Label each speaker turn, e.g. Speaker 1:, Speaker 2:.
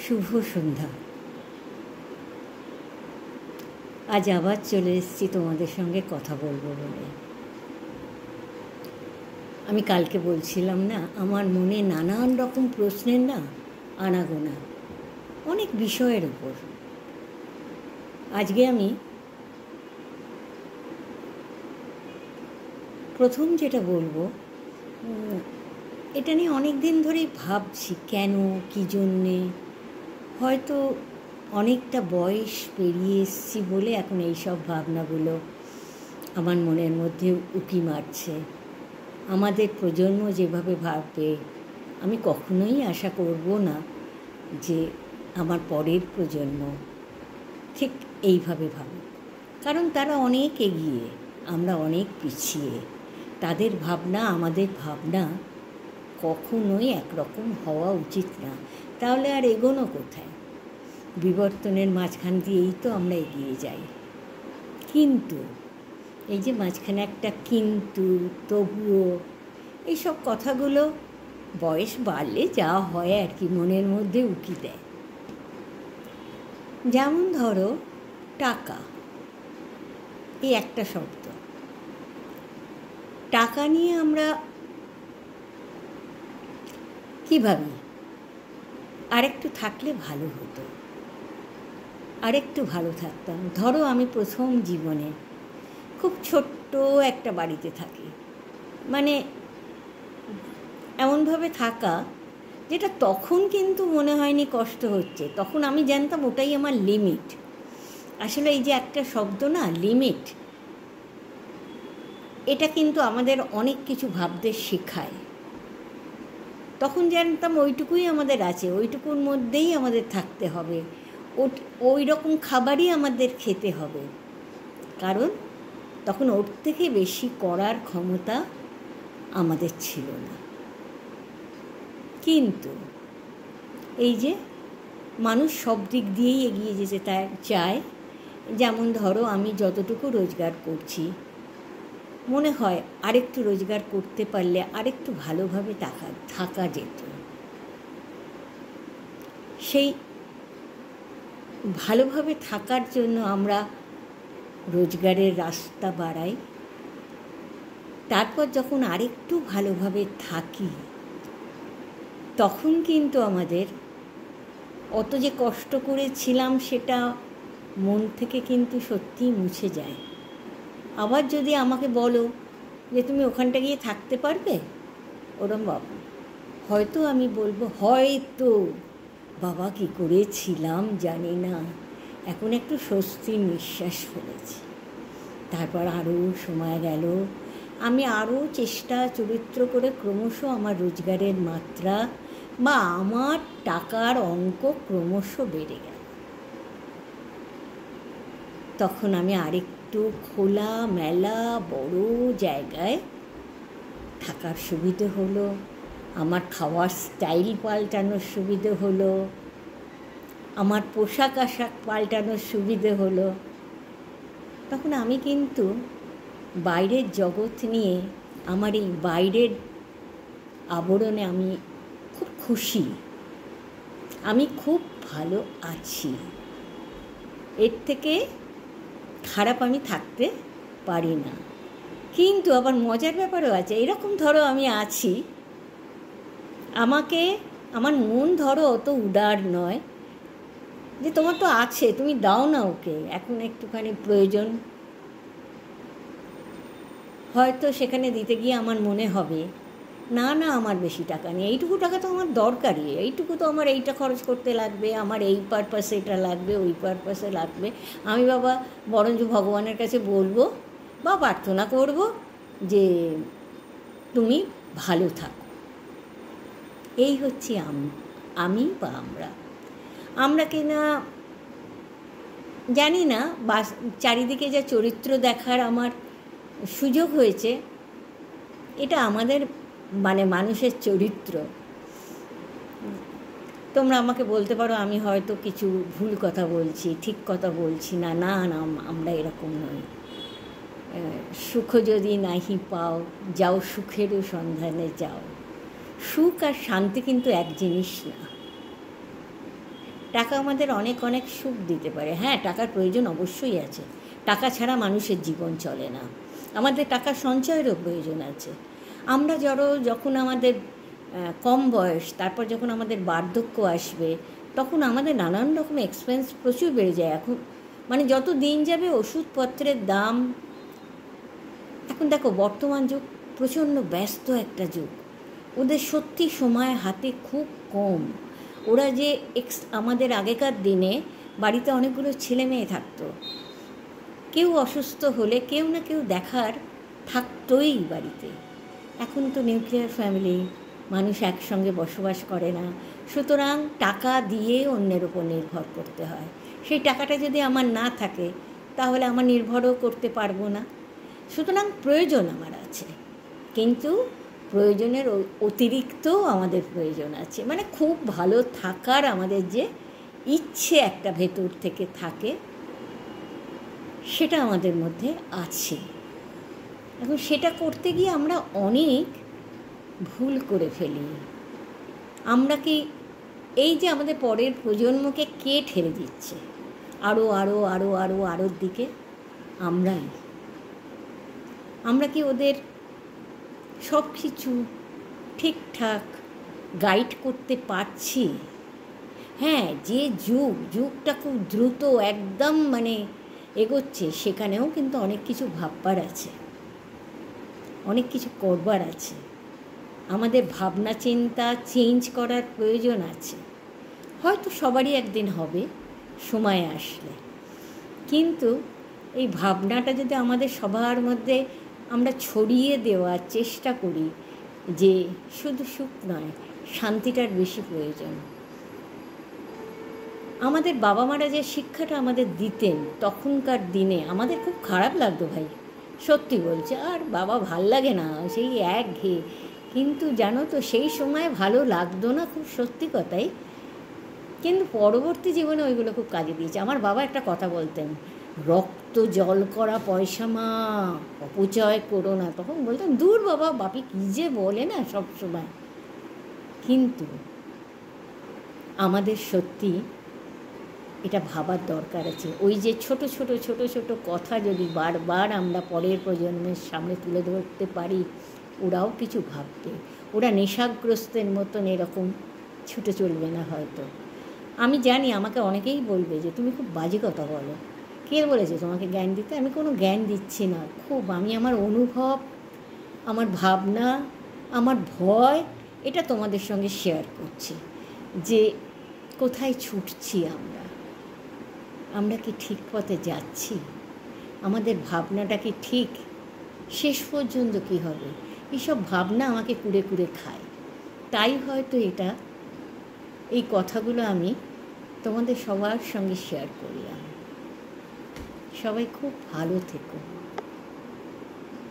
Speaker 1: শুভ সন্ধ্যা। আজ আবার চলে এসেছি তোমাদের সঙ্গে কথা বলবো বলে। আমি কালকে বলছিলাম না, আমার মনে নানান রকম প্রশ্নের না আনাগোনা, অনেক বিষয়ের উপর। আজকে আমি প্রথম যেটা বলবো, এটা নিয়ে অনেক দিন ধরেই ভাবছি, কেন, কী জন্যে। হয়তো অনেকটা বয়স পেরিয়ে এসেছি বলে এখন এইসব ভাবনাগুলো আমার মনের মধ্যে উকি মারছে। আমাদের প্রজন্ম যেভাবে ভাববে, আমি কখনোই আশা করব না যে আমার পরের প্রজন্ম ঠিক এইভাবে ভাবে, কারণ তারা অনেক এগিয়ে, আমরা অনেক পিছিয়ে। তাদের ভাবনা আমাদের ভাবনা কখনোই একরকম হওয়া উচিত না, তাহলে আর এগোনো কোথায়? বিবর্তনের মাঝখান দিয়েই তো আমরা এগিয়ে যাই। কিন্তু এই যে মাঝখানে একটা কিন্তু, তবুও, এইসব কথাগুলো বয়স বাড়লে যা হয় আর কি, মনের মধ্যে উকি দেয়। যেমন ধরো টাকা, এই একটা শব্দ। টাকা নিয়ে আমরা কী ভাবি? আরেকটু থাকলে ভালো হতো, আরেকটু ভালো থাকতাম। ধরো আমি প্রথম জীবনে খুব ছোট্ট একটা বাড়িতে থাকি, মানে এমনভাবে থাকা যেটা তখন কিন্তু মনে হয়নি কষ্ট হচ্ছে, তখন আমি জানতাম ওটাই আমার লিমিট। আসলে এই যে একটা শব্দ না, লিমিট, এটা কিন্তু আমাদের অনেক কিছু ভাবতে শেখায়। তখন জানতাম ওইটুকুই আমাদের আছে, ওইটুকুর মধ্যেই আমাদের থাকতে হবে, ওই রকম খাবারই আমাদের খেতে হবে, কারণ তখন ওর থেকে বেশি করার ক্ষমতা আমাদের ছিল না। কিন্তু এই যে মানুষ সব দিক দিয়েই এগিয়ে যেতে চায়। যেমন ধরো আমি যতটুকু রোজগার করছি, মনে হয় আরেকটু রোজগার করতে পারলে আরেকটু ভালোভাবে থাকা যেত। সেই ভালোভাবে থাকার জন্য আমরা রোজগারের রাস্তা বাড়াই। তারপর যখন আরেকটু ভালোভাবে থাকি, তখন কিন্তু আমাদের অত যে কষ্ট করেছিলাম সেটা মন থেকে কিন্তু সত্যিই মুছে যায়। আবার যদি আমাকে বলো যে তুমি ওখানটা গিয়ে থাকতে পারবে, ওরম বাবা, হয়তো আমি বলবো হয়তো, বাবা কী করেছিলাম জানি না, এখন একটু স্বস্তির নিঃশ্বাস ফেলেছি। তারপর আরও সময় গেল, আমি আরও চরিত্র করে ক্রমশ আমার রোজগারের মাত্রা বা আমার টাকার অঙ্ক ক্রমশ বেড়ে গেল। তখন আমি আরেকটু খোলা মেলা বড় জায়গায় থাকার সুবিধে হলো, আমার খাওয়ার স্টাইল পাল্টানোর সুবিধে হলো, আমার পোশাক আশাক পাল্টানোর সুবিধে হলো। তখন আমি কিন্তু বাইরের জগৎ নিয়ে, আমার এই বাইরের আবরণে আমি খুব খুশি, আমি খুব ভালো আছি। এর থেকে খারাপ আমি থাকতে পারি না। কিন্তু আবার মজার ব্যাপারও আছে। এরকম ধরো আমি আছি, আমার মন ধরো অত উদার নয় যে তোমার তো আছে, তুমি দাও না ওকে, এখন একটুখানি প্রয়োজন। হয়তো সেখানে দিতে গিয়ে আমার মনে হবে না না, আমার বেশি টাকা নেই, এইটুকু টাকা তো আমার দরকারই, এইটুকু তো আমার এইটা খরচ করতে লাগবে, আমার এই পারপাসে এটা লাগবে, ওই পারপাসে লাগবে। আমি বাবা বরঞ্চ ভগবানের কাছে বলবো বা প্রার্থনা করব যে তুমি ভালো থাকো। এই হচ্ছে আমি বা আমরা কিনা জানি না, বা চারিদিকে যা চরিত্র দেখার আমার সুযোগ হয়েছে, এটা আমাদের মানুষের চরিত্র। তোমরা আমাকে বলতে পারো আমি হয়তো কিছু ভুল কথা বলছি, ঠিক কথা বলছি না। না না, আমরা এরকম নই। সুখ যদি নাহি পাও, যাও সুখেরও সন্ধানে যাও। সুখ আর শান্তি কিন্তু এক জিনিস না। টাকা আমাদের অনেক অনেক সুখ দিতে পারে, হ্যাঁ টাকার প্রয়োজন অবশ্যই আছে, টাকা ছাড়া মানুষের জীবন চলে না, আমাদের টাকা সঞ্চয়েরও প্রয়োজন আছে। আমরা যখন আমাদের কম বয়স, তারপর যখন আমাদের বার্ধক্য আসবে, তখন আমাদের নানান রকম এক্সপেন্স প্রচুর বেড়ে যায়। এখন মানে যত দিন যাবে ওষুধপত্রের দাম, এখন দেখো বর্তমান যুগ প্রচণ্ড ব্যস্ত একটা যুগ, ওদের সত্যি সময় হাতে খুব কম। ওরা যে আমাদের আগেকার দিনে বাড়িতে অনেকগুলো ছেলে মেয়ে থাকতো, কেউ অসুস্থ হলে কেউ না কেউ দেখার থাকতোই বাড়িতে। এখন তো নিউক্লিয়ার ফ্যামিলি, মানুষ একসঙ্গে বসবাস করে না, সুতরাং টাকা দিয়ে অন্যের ওপর নির্ভর করতে হয়। সেই টাকাটা যদি আমার না থাকে তাহলে আমার নির্ভরও করতে পারবো না। সুতরাং প্রয়োজন আমার আছে, কিন্তু প্রয়োজনের অতিরিক্তও আমাদের প্রয়োজন আছে, মানে খুব ভালো থাকার আমাদের যে ইচ্ছে একটা ভেতর থেকে থাকে, সেটা আমাদের মধ্যে আছে। এখন সেটা করতে গিয়ে আমরা অনেক ভুল করে ফেলি। আমরা কি এই যে আমাদের পরের প্রজন্মকে কে ঠেলে দিচ্ছে আরও আরও আরও আরও আরোর দিকে? আমরা কি ওদের সব কিছু ঠিকঠাক গাইড করতে পারছি? হ্যাঁ, যে যুগটা খুব দ্রুত একদম মানে এগোচ্ছে, সেখানেও কিন্তু অনেক কিছু ভাববার আছে, অনেক কিছু করবার আছে, আমাদের ভাবনা চিন্তা চেঞ্জ করার প্রয়োজন আছে। হয়তো সবারই একদিন হবে সময় আসলে, কিন্তু এই ভাবনাটা যদি আমাদের সবার মধ্যে আমরা ছড়িয়ে দেওয়ার চেষ্টা করি যে শুধু সুখ নয়, শান্তিটার বেশি প্রয়োজন। আমাদের বাবা মারা যে শিক্ষাটা আমাদের দিতেন তখনকার দিনে, আমাদের খুব খারাপ লাগতো ভাই, সত্যি বলছে, আর বাবা ভাল লাগে না, সেই একঘেয়ে। কিন্তু জানো তো সেই সময় ভালো লাগতো না, খুব সত্যি কথাই, কিন্তু পরবর্তী জীবনে ওইগুলো খুব কাজে দিয়েছে। আমার বাবা একটা কথা বলতেন, রক্ত জল করা পয়সা মা, অপচয় করো না। তখন বলতাম দূর বাবা, বাপি কী যে বলে না সব সময়। কিন্তু আমাদের সত্যি এটা ভাবার দরকার আছে। ওই যে ছোট ছোট ছোট ছোট কথা যদি বারবার আমরা পরের প্রজন্মের সামনে তুলে ধরতে পারি, ওরাও কিছু ভাববে। ওরা নেশাগ্রস্তের মতন এরকম ছুটে চলবে না হয়তো। আমি জানি আমাকে অনেকেই বলবে যে তুমি খুব বাজে কথা বলো। কে বলেছে তোমাকে জ্ঞান দিতে? আমি কোনো জ্ঞান দিচ্ছি না, আমি আমার অনুভব, আমার ভাবনা, আমার ভয়, এটা তোমাদের সঙ্গে শেয়ার করছি যে কোথায় ছুটছি আমরা কি ঠিক পথে যাচ্ছি? আমাদের ভাবনাটা কি ঠিক? শেষ পর্যন্ত কী হবে? এইসব ভাবনা আমাকে কুড়ে কুড়ে খায়। তাই হয়তো এই কথাগুলো আমি তোমাদের সবার সঙ্গে শেয়ার করলাম। সবাই খুব ভালো থেকো।